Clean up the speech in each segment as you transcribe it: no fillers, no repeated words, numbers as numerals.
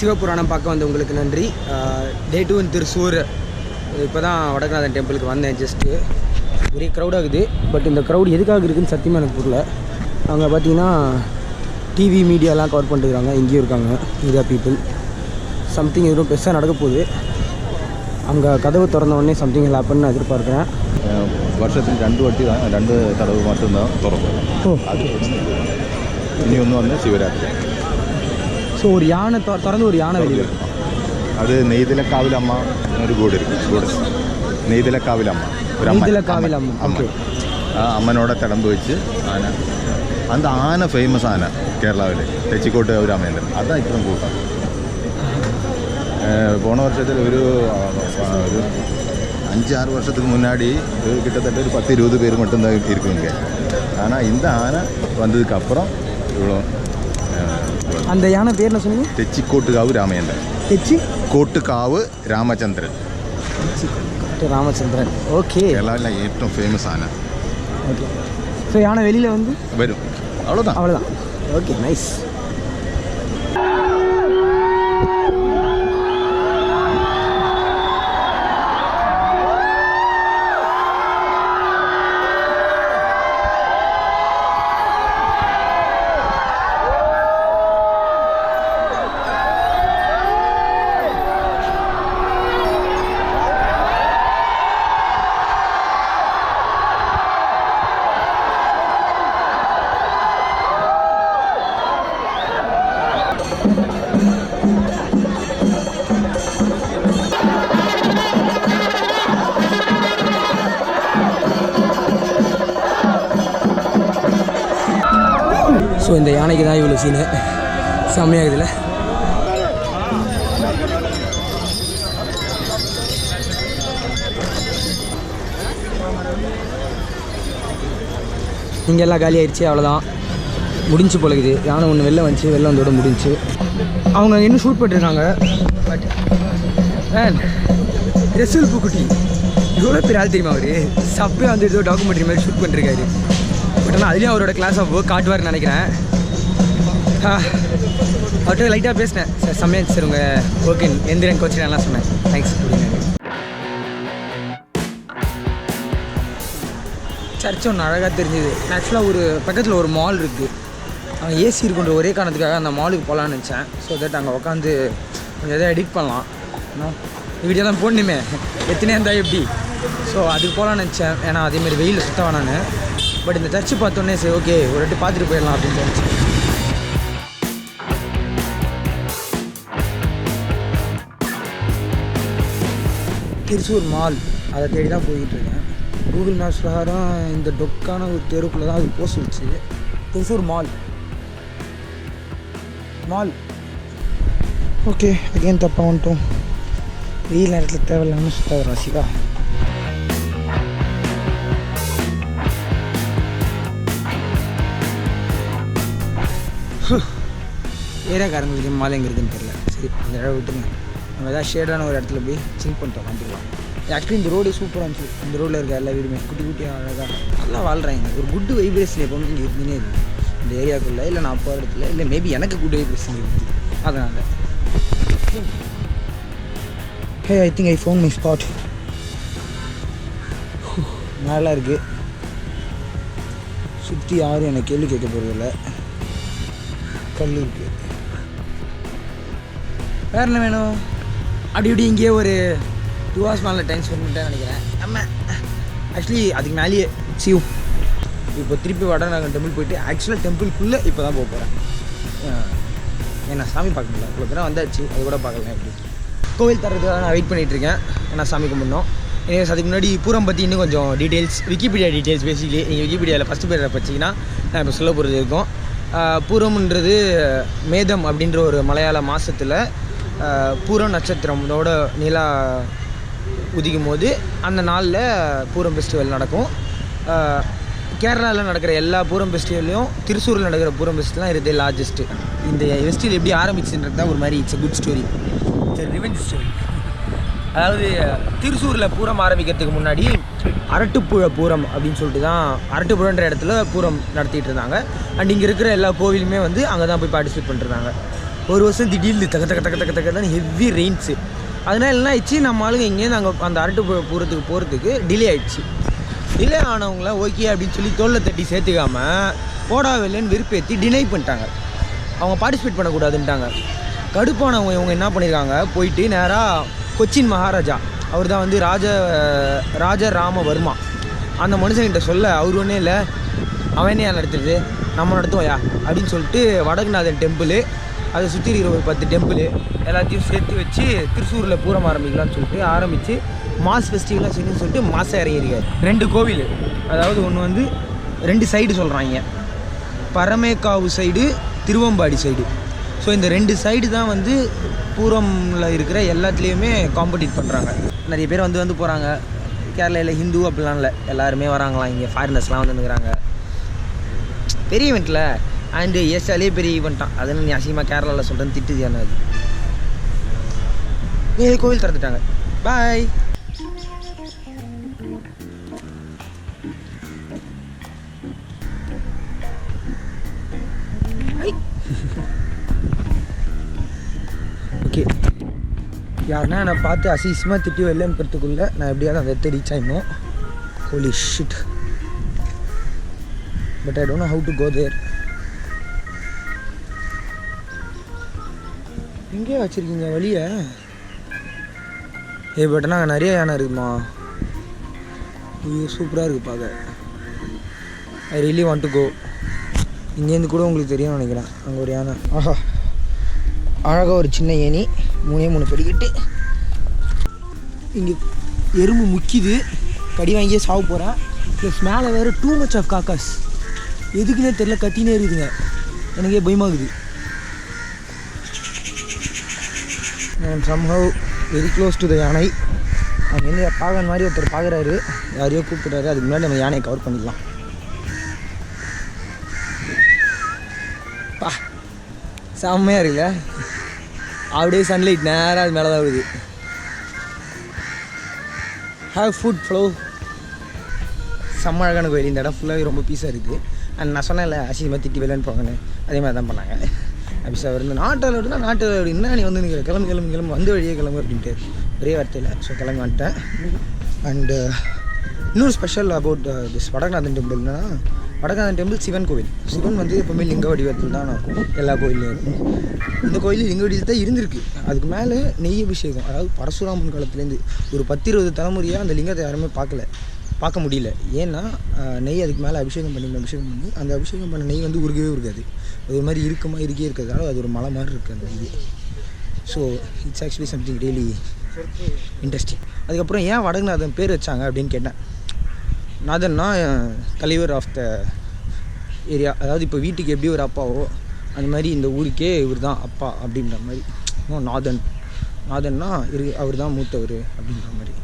சிவபுராணம் பார்க்க வந்து உங்களுக்கு நன்றி. டே 2 இன் திருசூர். இப்போ தான் வடக்குநாதன் டெம்பிளுக்கு வந்தேன். ஜஸ்ட்டு ஒரே க்ரௌட் ஆகுது. பட் இந்த க்ரௌட் எதுக்காக இருக்குதுன்னு சத்தியமாக எனக்கு புரியல. அவங்க பார்த்தீங்கன்னா டிவி மீடியாலாம் கவர் பண்ணிட்டுருக்காங்க. இங்கேயும் இருக்காங்க மீடியா பீப்புள். சம்திங் எதுவும் பெருசாக நடக்க போகுது. அங்கே கதவு திறந்த உடனே சம்திங் ஹேப்பன் நான் எதிர்பார்க்குறேன். வருஷத்தில் 2 வாட்டி தான், 2 தடவை மட்டும்தான் திறக்கும். அது இனி ஒன்று வந்து சிவராத்திரி. ஸோ ஒரு யானை திறந்து ஒரு யானை வெளியில் இருக்கும். அது நெய்தலக்காவிலம்மா ஒரு கூடு இருக்குது. கூடு நெய்தலக்காவிலம்மா, ஒரு நெய்தலக்காவிலம்மா அம்மன். അമ്മനോടെ തിടമ്പ് വെച്ച് ആന. அந்த ആന ഫേമസ് ആന കേരളത്തിൽ തെച്ചിക്കോട്ട് ഒരു അമ്മയുണ്ട്. അതാണ് ഇത്രയും കൂട്ടം. போன வருஷத்தில் ஒரு 5-6 வருஷத்துக்கு முன்னாடி கிட்டத்தட்ட ஒரு 10-20 பேர் மட்டும்தான் இருக்குங்க. ஆனால் இந்த ஆனை வந்ததுக்கு அப்புறம் இவ்வளோ. அந்த யானை பேர் என்ன சொன்னீங்க? തെച്ചിക്കോട്ടുകാവ് രാമചന്ദ്രൻ. തെച്ചിക്കോട്ടുകാവ് രാമചന്ദ്രൻ. ராமச்சந்திரன். ஓகே. கேரளாவில் ஏற்றும் ஃபேமஸ் ஆன. ஓகே. ஸோ யானை வெளியில் வந்து வரும். அவ்வளோதான். Okay, nice. ஸோ இந்த யானைக்கு தான் இவ்வளோ சீனு. செம்மையாகுதுல்ல. இங்கே எல்லாம் காலி ஆயிடுச்சு. அவ்வளோதான், முடிஞ்சு போலக்குது. யானை ஒன்று வெளில வந்துச்சு, வெளில வந்தோட முடிஞ்சு. அவங்க இன்னும் ஷூட் பண்ணிருக்காங்க. பட் ரசூல் பூக்குட்டி எவ்வளோ பெரிய ஆள் தெரியுமா? அவர் சப்பே வந்து ஏதோ டாக்குமெண்ட்ரி மாதிரி ஷூட் பண்ணிருக்காரு. பட் ஆனால் அதுலேயும் அவரோட கிளாஸ் ஆஃப் ஒர்க் காட்டுவார்னு நினைக்கிறேன். அவர்கிட்ட லைட்டாக பேசினேன். சார் செம்மையாக சார் உங்கள் ஒர்க் எந்திரன் கோச்சிங் எல்லாம் சொன்னேன். தேங்க்ஸ். சர்ச் ஒன்று அழகாக தெரிஞ்சுது. ஆக்சுவலாக ஒரு பக்கத்தில் ஒரு மால் இருக்குது. அங்கே ஏசி இருக்குன்ற ஒரே காரணத்துக்காக அந்த மாலுக்கு போகலான்னு நினச்சேன். ஸோ தட் அங்கே உட்காந்து கொஞ்சம் எதாவது எடிட் பண்ணலாம். வீடியோ தான் போடணுமே, எத்தனை இருந்தால் எப்படி. ஸோ அதுக்கு போகலான்னு நினச்சேன். ஏன்னா அதேமாதிரி வெயில் சுத்த வேணான்னு. பட் இந்த சர்ச்சு பார்த்தோன்னே சரி ஓகே ஒரு வாட்டி பார்த்துட்டு போயிடலாம் அப்படின்னு தோணுச்சு. திருச்சூர் மால் அதை தேடி தான் போய்கிட்டுருக்கேன். கூகுள் மேப்ஸ் பிரகாரம் இந்த டொக்கான ஒரு தெருக்குள்ளே தான் அது போஸ்ட் வச்சு. Thrissur mall okay. அகேன் தப்பாக வந்துட்டோம். வெயில் நேரத்தில் தேவையில்லாமல் சுத்த வர சிவா. ஏரியாக்காரங்களுக்கு மாலை எங்கே இருக்குதுன்னு தெரியல. சரி அந்த இடம் விட்டுங்க. நம்ம எதாவது ஷேடான ஒரு இடத்துல போய் சிங்க் பண்ணிட்டு வந்துக்கலாம். ஆக்சுவலி இந்த ரோடு சூப்பராக இருந்துச்சு. இந்த ரோடில் இருக்க எல்லா வீடுமே குட்டி குட்டியாக அழகாக நல்லா வாழ்கிறாங்க. ஒரு குட் வைப்ரேஷன் எப்போவுமே இங்கே இருந்துனே இருக்குது இந்த ஏரியாவுக்குள்ளே. இல்லை நான் போகிற இடத்துல இல்லை மேபி எனக்கு குட் வைப்ரேஷன் இருக்குது. அதனால் hey I think I found my spot. நல்லா இருக்குது. சுற்றி யாரும் எனக்கு கேள்வி கேட்க போகிறதில்ல. கல் இருக்குது. வேறு என்ன வேணும்? அப்படி இப்படி இங்கேயே ஒரு 2 hours மேலே டைம் ஸ்பெண்ட் பண்ணிட்டேன்னு நினைக்கிறேன். ஆமாம், ஆக்சுவலி அதுக்கு மேலேயே சியூ இப்போ திருப்பி வடநாதன் டெம்பிள் போயிட்டு ஆக்சுவலாக டெம்பிள்குள்ளே இப்போ தான் போக போகிறேன். ஏன்னா சாமி பார்க்க முடியல. இவ்வளோ தூரம் வந்தாச்சு, அது கூட பார்க்கலாம். எப்படி கோவில் தரதுக்காக நான் வெயிட் பண்ணிகிட்ருக்கேன். ஏன்னா சாமி கும்பிடணும். அதுக்கு முன்னாடி பூரம் பற்றி இன்னும் கொஞ்சம் டீட்டெயில்ஸ், விக்கிபீடியா டீட்டெயில்ஸ் பேசிக்கலி. நீங்கள் விக்கிபீடியாவில் ஃபஸ்ட்டு பேரை படிச்சிங்கன்னா நான் இப்போ சொல்ல போகிறது இருக்கும். பூரம்ன்றது மேதம் அப்படின்ற ஒரு மலையாள மாதத்தில் பூரம் நட்சத்திரமோட நிலா உதிக்கும் போது அந்த நாளில் பூரம் ஃபெஸ்டிவல் நடக்கும். கேரளாவில் நடக்கிற எல்லா பூரம் ஃபெஸ்டிவல்லையும் திருச்சூரில் நடக்கிற பூரம் ஃபெஸ்டிவல் தான் இருக்குது லார்ஜஸ்ட்டு. இந்த ஃபெஸ்டிவல் எப்படி ஆரம்பிச்சுன்றது தான் ஒரு மாதிரி it's good story. It's revenge story. அதாவது திருச்சூரில் பூரம் ஆரம்பிக்கிறதுக்கு முன்னாடி அரட்டுப்புழ பூரம் அப்படின்னு சொல்லிட்டு தான் அரட்டுப்புழன்ற இடத்துல பூரம் நடத்திட்டு இருந்தாங்க. அண்ட் இங்கே இருக்கிற எல்லா கோவிலுமே வந்து அங்கே தான் போய் பார்ட்டிசிபேட் பண்ணிருந்தாங்க. ஒரு வருஷம் திடீர்னு தக்க தக்க தக்க தக்க தக்க தான் ஹெவி ரெயின்ஸு. அதனால என்ன ஆயிடுச்சு, நம்ம ஆளுங்க இங்கேருந்து அங்கே அந்த அரட்டுப்புறத்துக்கு போகிறதுக்கு டிலே ஆகிடுச்சு. டிலே ஆனவங்களாம் ஓகே அப்படின்னு சொல்லி தோளில் தட்டி சேர்த்துக்காமல் போடாவில்லைன்னு விருப்பேற்றி டினை பண்ணிட்டாங்க. அவங்க பார்ட்டிசிபேட் பண்ணக்கூடாதுன்ட்டாங்க. கடுப்பானவங்க இவங்க என்ன பண்ணியிருக்காங்க, போயிட்டு நேராக கொச்சின் மகாராஜா, அவர் தான் வந்து ராஜ ராமவர்மா, அந்த மனுஷன்கிட்ட சொல்ல அவர் ஒன்றே இல்லை, அவனே நடத்துறது நம்ம நடத்துவோயா அப்படின்னு சொல்லிட்டு வடக்குநாதன் டெம்பிள், அதை சுற்றி இருக்கிற ஒரு 10 டெம்பிள் எல்லாத்தையும் சேர்த்து வச்சு திருச்சூரில் பூரம் ஆரம்பிக்கலாம்னு சொல்லிட்டு ஆரம்பித்து மாஸ் ஃபெஸ்டிவலாக செய்யணும்னு சொல்லிட்டு மாதம் இறங்கியிருக்காரு. 2 கோவில், அதாவது ஒன்று வந்து 2 சைடு சொல்கிறாங்க, பரமேக்காவு சைடு, திருவம்பாடி சைடு. ஸோ இந்த 2 சைடு தான் வந்து பூரமில் இருக்கிற எல்லாத்துலேயுமே காம்படிட் பண்ணுறாங்க. நிறைய பேர் வந்து போகிறாங்க. கேரளாவில் ஹிந்து அப்படிலாம் இல்லை, எல்லாருமே வராங்களாம். இங்கே ஃபாரினர்ஸ்லாம் வந்துருக்குறாங்க. பெரிய ஈவெண்ட்டில் அண்டு ஏசாலே பெரிய ஈவெண்ட்டான். அதுன்னு நீ அசிங்கமாக கேரளாவில் சொல்கிறேன்னு திட்டுது என்ன அது. கோவில் திறந்துட்டாங்க. பாய். ஓகே, யாருன்னா நான் பார்த்து அசிங்கமாக திட்டி வெளில அனுப்புறதுக்குள்ளே நான் எப்படியாவது அந்த இடத்த ரீச் ஆகிடணும். Holy shit, but I don't know how to go there. எங்கேயே வச்சுருக்கீங்க வழியை? பட் நாங்கள் நிறைய யானை இருக்குமா? ஐயோ சூப்பராக இருக்குது பார்க்க. I really want to go. இங்கேருந்து கூட உங்களுக்கு தெரியும்னு நினைக்கிறேன். அங்கே ஒரு யானை, ஆஹா அழகாக ஒரு சின்ன ஏணி, 3 படிக்கட்டு. இங்கே எறும்பு முக்கிது, கடி வாங்கியே சாவ போகிறேன். ப்ளஸ் மேலே வேறு டூ மச் ஆஃப் காக்காஸ், எதுக்குன்னே தெரில, கத்தினே இருக்குதுங்க. எனக்கே பயமாகுது. நான் somehow very close to the யானை. அங்கேருந்து பார்க்குற மாதிரி ஒருத்தர் பார்க்குறாரு, யாரையோ கூப்பிட்றாரு. அதுக்கு முன்னாடி நம்ம யானையை கவர் பண்ணிடலாம். பா செம்மையாக இருக்குல்ல, அப்படியே சன்லைட் நேராக அது மேலே தான் வருது. Have food flow. செம்ம அழகான கோயில். இந்த இடம் ஃபுல்லாகவே ரொம்ப பீஸாக இருக்குது. அண்ட் நான் சொன்னேன்ல அசிங்கமாக திட்டி வெளிலன்னு போங்கன்னு, அதே மாதிரி தான் பண்ணாங்க. அபிஷா இருந்து நாட்டில் விட்டுனா நாட்டில் என்ன நீ வந்து நீங்கள் கிளம்பு வந்து வழியே கிளம்பு அப்படின்ட்டு ஒரே வார்த்தையில். ஸோ கிளம்பி வந்துட்டேன். அண்டு இன்னொரு ஸ்பெஷல் அபவுட் திஸ் வடக்குநாதன் டெம்பிள்னா, வடக்குநாதன் டெம்பிள் சிவன் கோவில். சிவன் வந்து எப்போவுமே லிங்க வடிவத்தில் தான் இருக்கும் எல்லா கோயிலையும் இருக்கும். இந்த கோயில் லிங்க வடிவத்தில் தான் இருந்திருக்கு. அதுக்கு மேலே நெய் அபிஷேகம், அதாவது பரசுராமன் காலத்துலேருந்து ஒரு 10-20 தலைமுறையாக அந்த லிங்கத்தை யாருமே பார்க்க முடியல. ஏன்னா நெய் அதுக்கு மேலே அபிஷேகம் பண்ணி அந்த அபிஷேகம் பண்ண நெய் வந்து உருகவே இருக்காது. அது ஒரு மாதிரி இருக்கே இருக்கிறதால அது ஒரு மலை மாதிரி இருக்குது அந்த இது. So it's actually something really interesting. அதுக்கப்புறம் ஏன் வடக்குநாதன் பேர் வச்சாங்க அப்படின்னு கேட்டேன். நாதன்னா தலைவர் ஆஃப் த ஏரியா, அதாவது இப்போ வீட்டுக்கு எப்படி ஒரு அப்பாவோ அந்த மாதிரி இந்த ஊருக்கே இவர் தான் அப்பா அப்படின்ற மாதிரி. நாதன்னா அவர் தான் மூத்தவர் அப்படின்ற மாதிரி.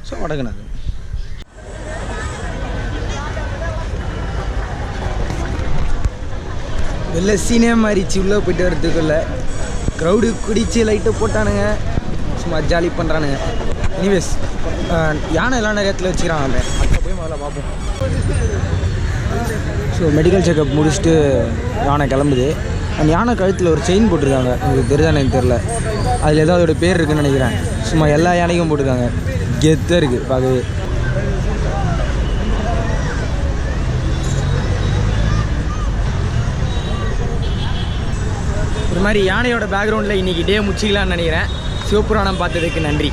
ஸோ வடக்குநாதன். வெளில சீனே மாறிச்சு. உள்ளே போயிட்டு வரதுக்குள்ள க்ரௌடு குடிச்சு லைட்டை போட்டானுங்க, சும்மா ஜாலி பண்ணுறானுங்க. எனிவேஸ் யானை எல்லாம் நிறைய இடத்துல வச்சுக்கிறாங்க. அங்கே போய் முதல்ல பார்ப்போம். ஸோ மெடிக்கல் செக்கப் முடிச்சுட்டு யானை கிளம்புது. அந்த யானை கழுத்தில் ஒரு செயின் போட்டிருக்காங்க, உங்களுக்கு தெரியுதானே எனக்கு தெரில. அதில் ஏதோ அதோட பேர் இருக்குதுன்னு நினைக்கிறேன். சும்மா எல்லா யானைக்கும் போட்டிருக்காங்க. கெத்தாக இருக்குது பார்க்கவே. ஒரு மாதிரி யானையோட பேக்ரவுண்டில் இன்றைக்கி டே முடிச்சிக்கலான்னு நினைக்கிறேன். சிவபுராணம் பார்த்ததுக்கு நன்றி.